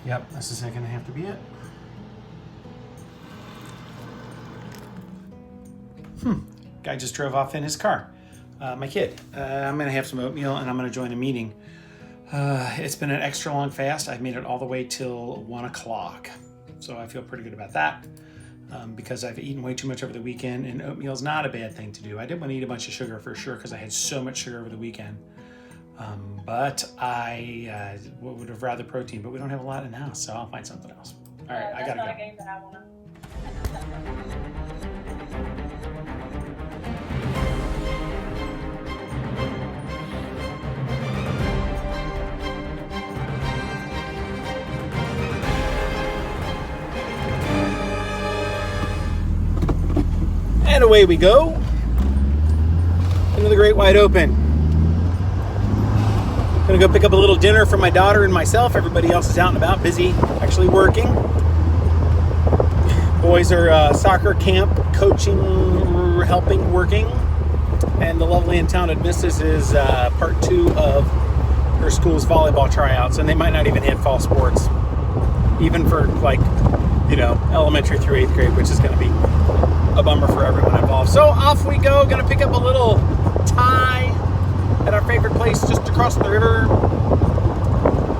Yep, this is gonna have to be it. Guy just drove off in his car. My kid. I'm gonna have some oatmeal and I'm gonna join a meeting. It's been an extra long fast. I've made it all the way till 1 o'clock. So I feel pretty good about that. Because I've eaten way too much over the weekend, and oatmeal is not a bad thing to do. I didn't want to eat a bunch of sugar for sure because I had so much sugar over the weekend. But I would have rather protein, but we don't have a lot in the house, so I'll find something else. All right, I gotta go. That's not a game that I want to. And away we go into the great wide open. Gonna go pick up a little dinner for my daughter and myself. Everybody else is out and about, busy actually working. Boys are soccer camp, coaching, helping, working. And the lovely and talented missus is part 2 of her school's volleyball tryouts. And they might not even hit fall sports, even for elementary through 8th grade, which is gonna be a bummer for everyone involved. So off we go. Gonna pick up a little Thai at our favorite place just across the river.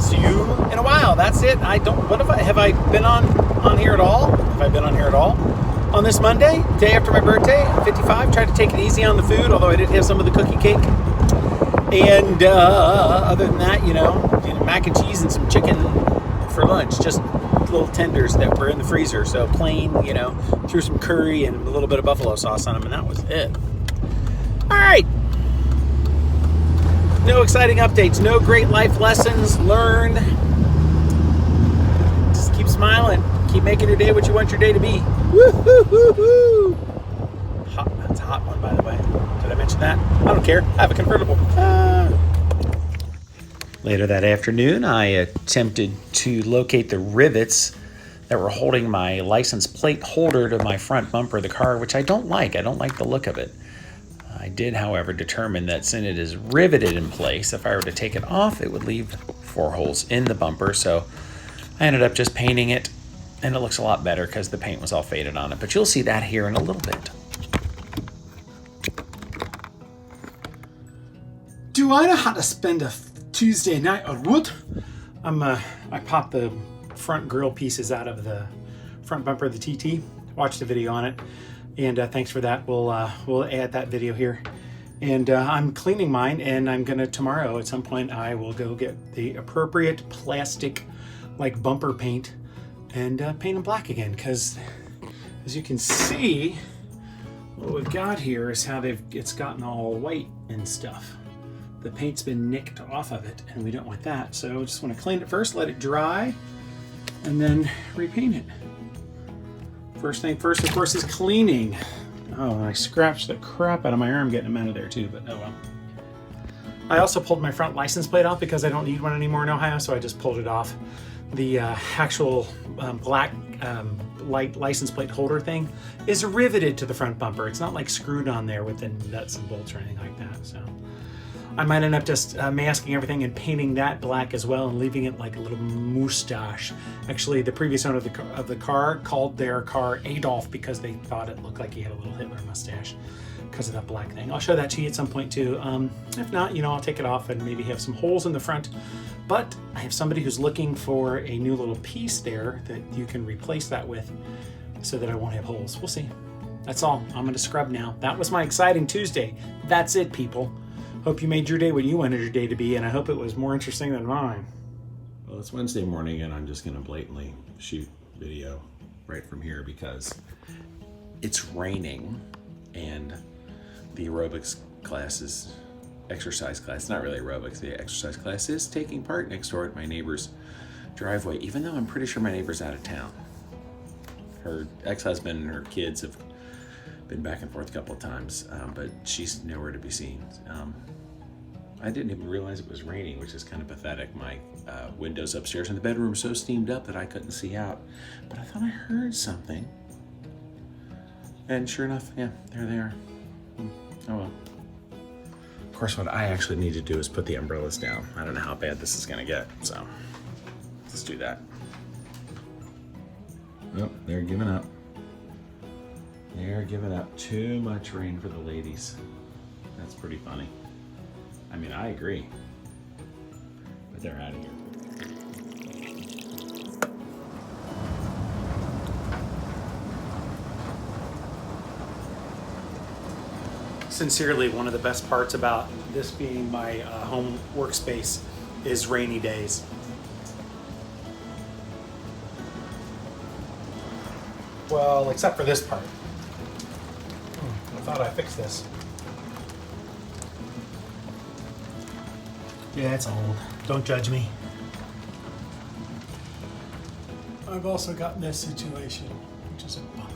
See you in a while. That's it. Have I been on here at all? Have I been on here at all? On this Monday, day after my birthday, 55, tried to take it easy on the food, although I did have some of the cookie cake. And other than that, mac and cheese and some chicken for lunch. Just little tenders that were in the freezer, so plain, threw some curry and a little bit of buffalo sauce on them, and that was it. All right, no exciting updates, no great life lessons learned. Just keep smiling, keep making your day what you want your day to be. Woo-hoo-hoo-hoo. That's a hot one, by the way. Did I mention that? I don't care, I have a convertible. Later that afternoon, I attempted to locate the rivets that were holding my license plate holder to my front bumper of the car, which I don't like. I don't like the look of it. I did, however, determine that since it is riveted in place, if I were to take it off, it would leave 4 holes in the bumper. So I ended up just painting it, and it looks a lot better because the paint was all faded on it. But you'll see that here in a little bit. Do I know how to spend a Tuesday night on wood? I popped the front grill pieces out of the front bumper of the TT. Watched the video on it, and thanks for that. We'll add that video here. And I'm cleaning mine, and I'm gonna tomorrow at some point I will go get the appropriate plastic like bumper paint and paint them black again. Because as you can see, what we've got here is how it's gotten all white and stuff. The paint's been nicked off of it, and we don't want that. So I just want to clean it first, let it dry, and then repaint it. First thing first, of course, is cleaning. Oh, and I scratched the crap out of my arm getting them out of there too, but oh well. I also pulled my front license plate off because I don't need one anymore in Ohio, so I just pulled it off. The actual black light license plate holder thing is riveted to the front bumper. It's not like screwed on there with the nuts and bolts or anything like that, so. I might end up just masking everything and painting that black as well and leaving it like a little moustache. Actually, the previous owner of the car called their car Adolf because they thought it looked like he had a little Hitler mustache because of that black thing. I'll show that to you at some point too. If not, I'll take it off and maybe have some holes in the front. But I have somebody who's looking for a new little piece there that you can replace that with so that I won't have holes. We'll see. That's all. I'm going to scrub now. That was my exciting Tuesday. That's it, people. Hope you made your day what you wanted your day to be, and I hope it was more interesting than mine. Well, it's Wednesday morning, and I'm just going to blatantly shoot video right from here because it's raining, and the aerobics class is, exercise class, not really aerobics, the exercise class is taking part next door at my neighbor's driveway, even though I'm pretty sure my neighbor's out of town. Her ex-husband and her kids have been back and forth a couple of times, but she's nowhere to be seen. I didn't even realize it was raining, which is kind of pathetic. My windows upstairs in the bedroom are so steamed up that I couldn't see out, but I thought I heard something. And sure enough, yeah, there they are. Oh well. Of course, what I actually need to do is put the umbrellas down. I don't know how bad this is gonna get, so let's do that. Oh, they're giving up. They're giving up. Too much rain for the ladies. That's pretty funny. I mean, I agree. But they're out of here. Sincerely, one of the best parts about this being my home workspace is rainy days. Well, except for this part. I thought I fixed this. Yeah, it's old. Don't judge me. I've also got this situation, which is a bummer.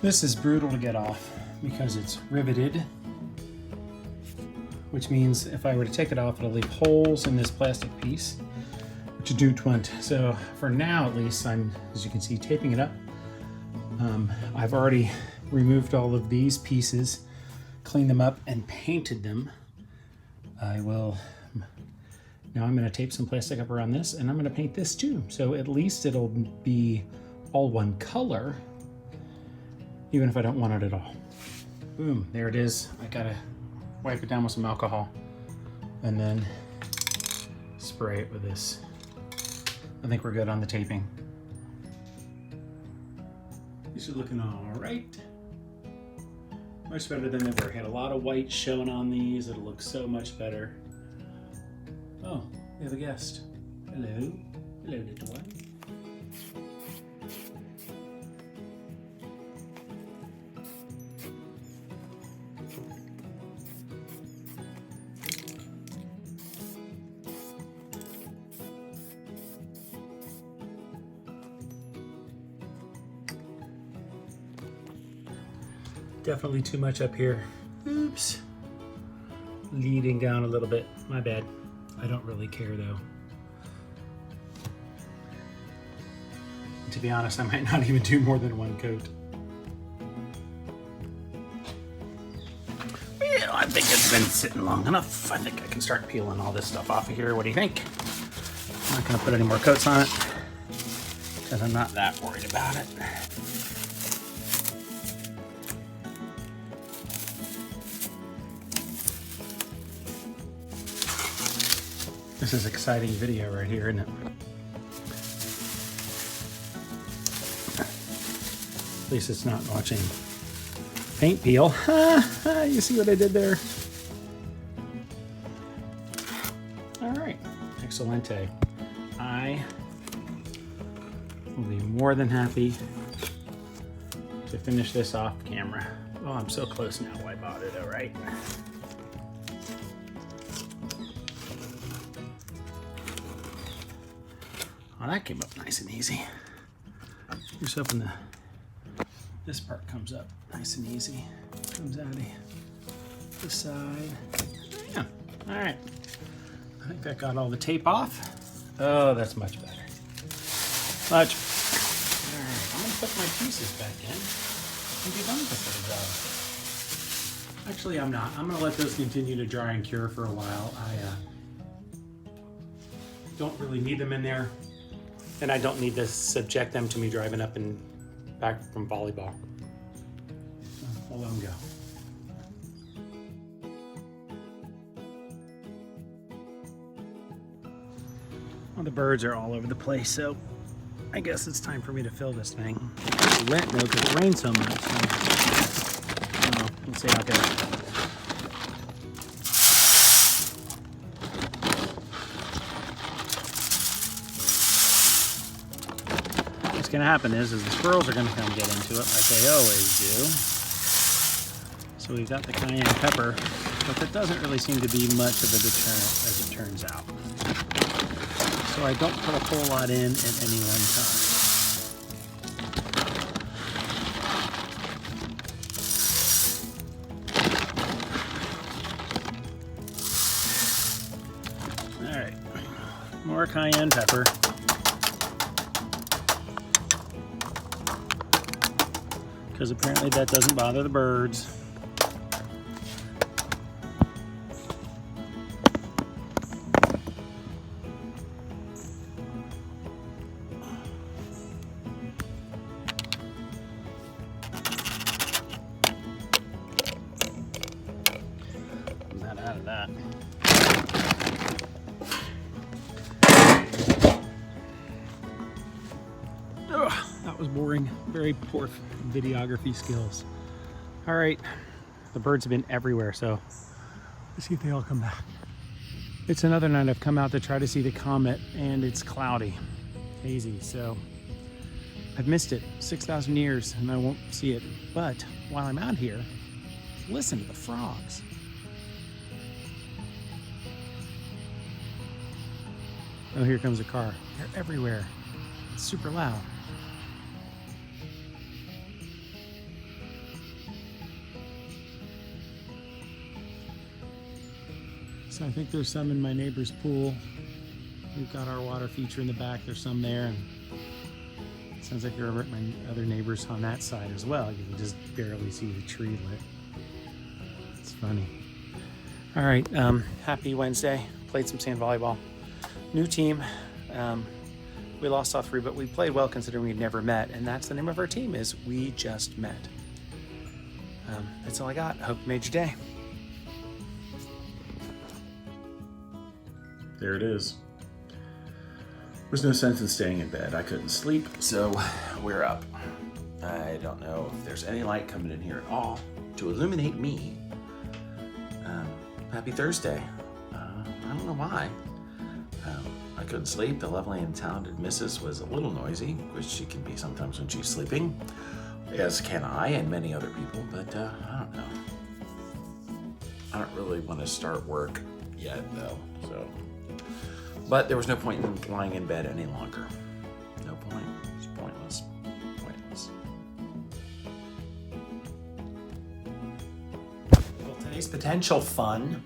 This is brutal to get off because it's riveted, which means if I were to take it off, it'll leave holes in this plastic piece, which I don't want. So for now, at least, I'm, as you can see, taping it up. I've already removed all of these pieces, cleaned them up, and painted them. I will, now I'm gonna tape some plastic up around this, and I'm gonna paint this too. So at least it'll be all one color, even if I don't want it at all. Boom, there it is. I gotta wipe it down with some alcohol and then spray it with this. I think we're good on the taping. These are looking all right. Much better than ever. Had a lot of white showing on these. It'll look so much better. Oh, we have a guest. Hello. Hello, little one. Definitely too much up here. Oops. Leading down a little bit. My bad. I don't really care though. And to be honest, I might not even do more than one coat. Well, I think it's been sitting long enough. I think I can start peeling all this stuff off of here. What do you think? I'm not gonna put any more coats on it because I'm not that worried about it. This is exciting video right here, isn't it? At least it's not watching paint peel. You see what I did there? All right, excelente. I will be more than happy to finish this off camera. Oh, I'm so close now. I bought it, all right. Oh, that came up nice and easy. Just hoping this part comes up nice and easy. Comes out of the side. Yeah, all right. I think that got all the tape off. Oh, that's much better. Much better. All right, I'm gonna put my pieces back in and be done with those. Actually, I'm not. I'm gonna let those continue to dry and cure for a while. I don't really need them in there. And I don't need to subject them to me driving up and back from volleyball. So I'll let them go. Well, the birds are all over the place, so I guess it's time for me to fill this thing. It's wet though because it rained so much. So, let's see how it goes. What's going to happen is the squirrels are going to come get into it like they always do. So we've got the cayenne pepper, but that doesn't really seem to be much of a deterrent as it turns out. So I don't put a whole lot in at any one time. All right, more cayenne pepper. because apparently that doesn't bother the birds. I'm not out of that. Ugh, that was boring. Very poor videography skills. All right, the birds have been everywhere, so let's see if they all come back. It's another night I've come out to try to see the comet, and it's cloudy, hazy, so I've missed it 6,000 years and I won't see it. But while I'm out here, listen to the frogs. Oh, here comes a car. They're everywhere. It's super loud. So I think there's some in my neighbor's pool. We've got our water feature in the back. There's some there. And it sounds like you're over at my other neighbors on that side as well. You can just barely see the tree lit. It's funny. All right, happy Wednesday. Played some sand volleyball. New team. We lost all three, but we played well considering we'd never met. And that's the name of our team, is We Just Met. That's all I got. Hope you made your day. There it is. There's no sense in staying in bed. I couldn't sleep, so we're up. I don't know if there's any light coming in here at all to illuminate me. Happy Thursday. I don't know why. I couldn't sleep. The lovely and talented Mrs. was a little noisy, which she can be sometimes when she's sleeping, as can I and many other people, but I don't know. I don't really want to start work yet, though, so. But there was no point in lying in bed any longer. No point. It's pointless. Pointless. Well, today's potential fun.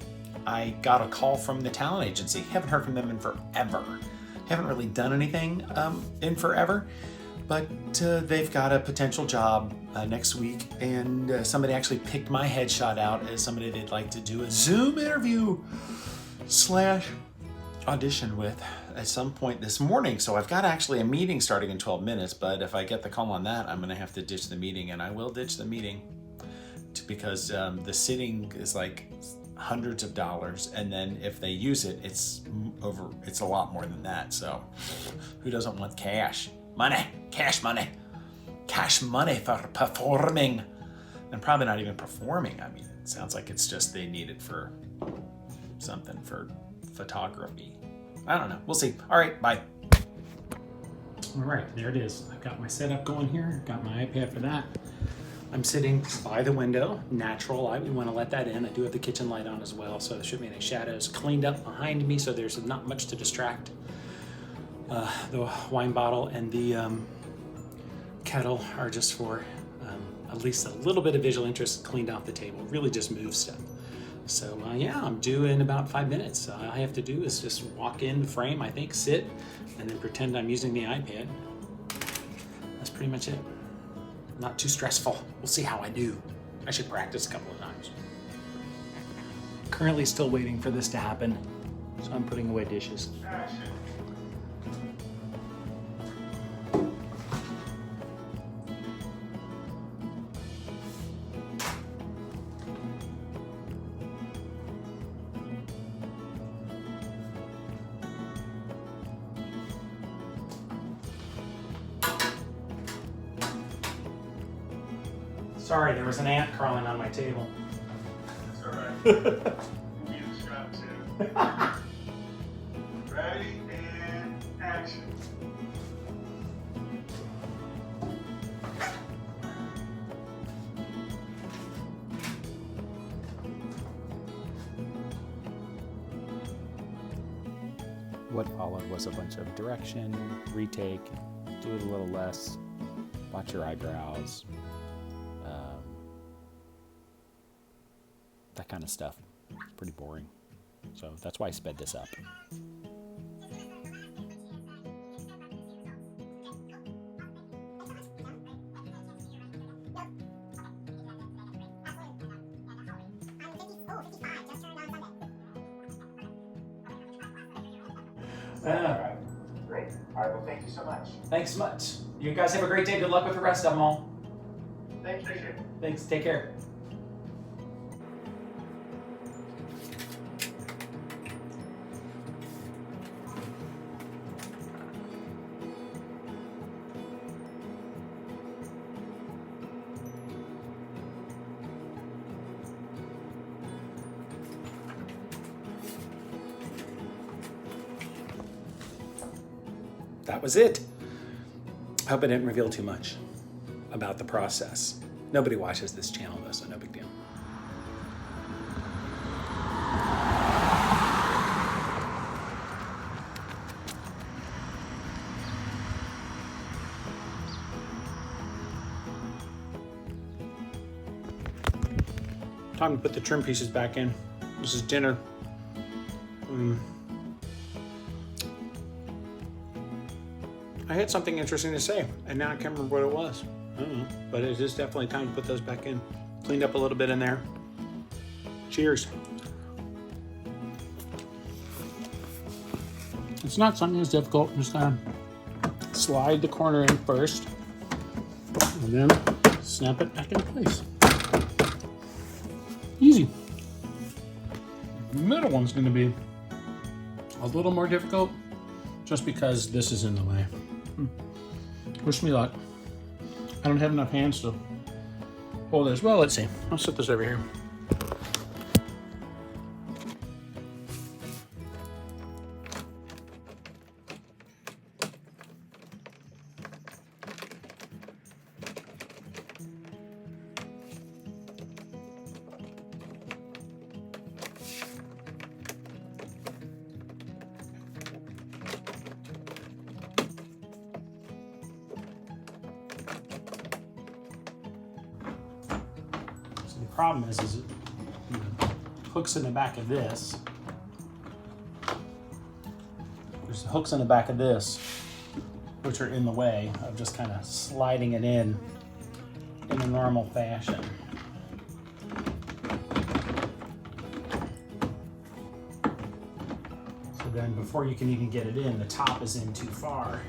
I got a call from the talent agency. Haven't heard from them in forever. Haven't really done anything in forever. But they've got a potential job next week. And somebody actually picked my headshot out as somebody they'd like to do a Zoom interview / audition with at some point this morning. So I've got actually a meeting starting in 12 minutes, but if I get the call on that, I'm gonna have to ditch the meeting, and I will ditch the meeting because the sitting is like hundreds of dollars, and then if they use it, it's a lot more than that. So who doesn't want cash money for performing, and probably not even performing. I mean, it sounds like it's just they need it for something for photography. I don't know. We'll see. All right, bye. All right, there it is. I've got my setup going here. Got my iPad for that. I'm sitting by the window, natural light. We want to let that in. I do have the kitchen light on as well, so there shouldn't be any shadows. Cleaned up behind me, so there's not much to distract. The wine bottle and the kettle are just for at least a little bit of visual interest. Cleaned off the table. Really just move stuff. So yeah, I'm due in about 5 minutes. All I have to do is just walk in the frame, I think, sit, and then pretend I'm using the iPad. That's pretty much it. Not too stressful. We'll see how I do. I should practice a couple of times. Currently still waiting for this to happen, so I'm putting away dishes. Sorry, there was an ant crawling on my table. It's all right. You need a shot too. Ready and action. What followed was a bunch of direction, retake, do it a little less, watch your eyebrows, that kind of stuff. It's pretty boring. So that's why I sped this up. Right. Great. All right, well, thank you so much. Thanks much. You guys have a great day. Good luck with the rest of them all. Thank you. Thanks. Take care. That was it. I hope I didn't reveal too much about the process. Nobody watches this channel though, so no big deal. Time to put the trim pieces back in. This is dinner. I had something interesting to say, and now I can't remember what it was. I don't know, but it is definitely time to put those back in. Cleaned up a little bit in there. Cheers. It's not something that's difficult. Just kind of slide the corner in first, and then snap it back into place. Easy. The middle one's going to be a little more difficult, just because this is in the way. Wish me luck. I don't have enough hands to hold this. Well, let's see. I'll set this over here. The problem is it hooks in the back of this. There's hooks in the back of this, which are in the way of just kind of sliding it in a normal fashion. So then before you can even get it in, the top is in too far.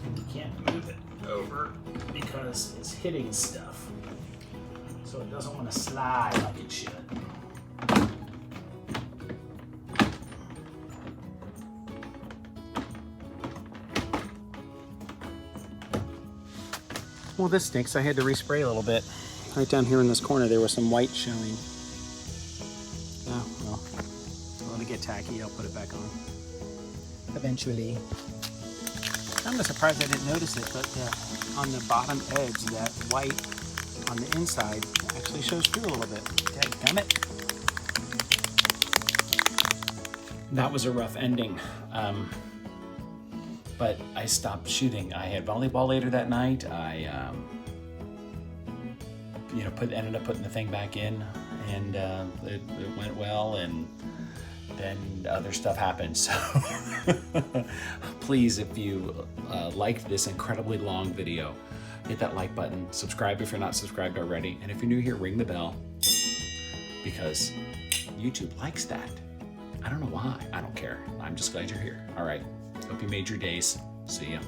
And you can't move it over because it's hitting stuff. So it doesn't want to slide like it should. Well, this stinks. I had to respray a little bit. Right down here in this corner, there was some white showing. Oh, well. Let it get tacky. I'll put it back on eventually. I'm surprised I didn't notice it, but on the bottom edge, that white on the inside actually shows through a little bit. Dadgummit. That was a rough ending, but I stopped shooting. I had volleyball later that night. I, ended up putting the thing back in, and it went well, and then other stuff happened. So please, if you liked this incredibly long video, hit that like button, subscribe if you're not subscribed already, and if you're new here, ring the bell, because YouTube likes that. I don't know why. I don't care. I'm just glad you're here. All right. Hope you made your days. See ya.